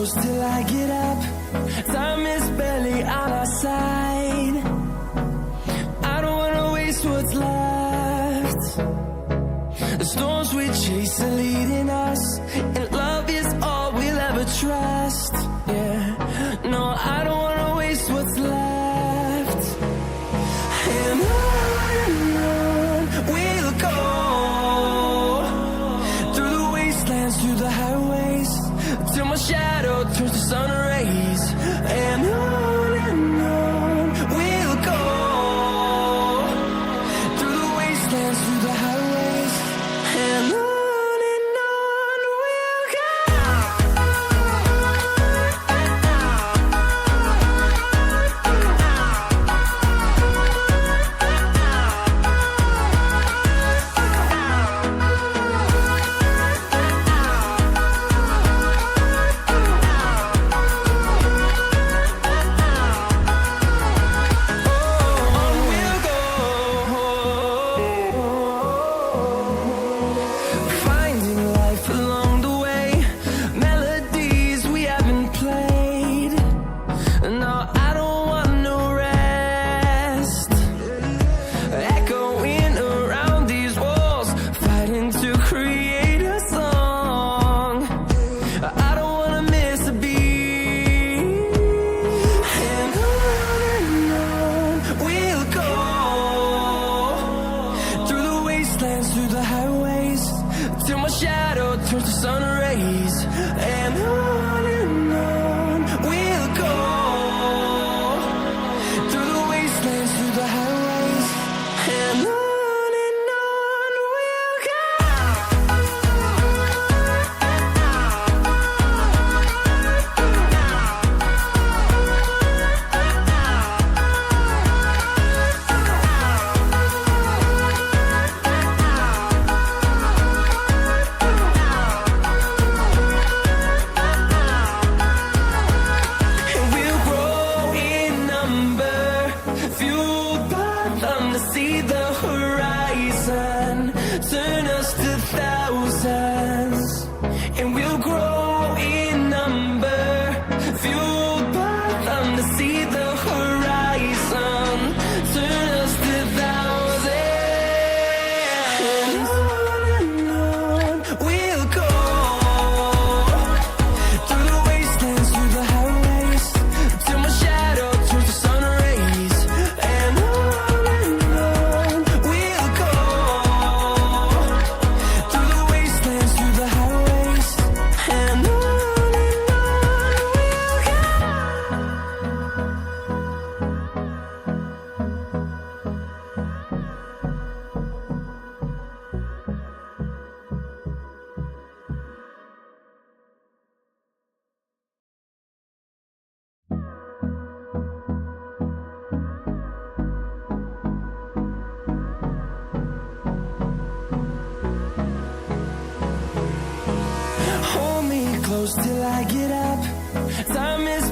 close till I get up. Time is barely on our side. I don't wanna waste what's left. The storms we chase are leading us, and love is all we'll ever trust. Yeah, no, I don't wanna waste what's left. And on we'll go, through the wastelands, through the highways, till my shadow turns to sun rays. And on we'll go, through the wastelands, through the highways, and on we'll go. Through the highways, till my shadow turns to sun rays. And on we'll go, through the wastelands, through the highways, and on we'll go. See the horizon, turn us to thousands, and we'll grow in number, fueled by them to see the horizon, turn us to thousands. And on we'll go, through the wastelands, through the highways, till my shadow turns to sun rays. And close till I get up. Time is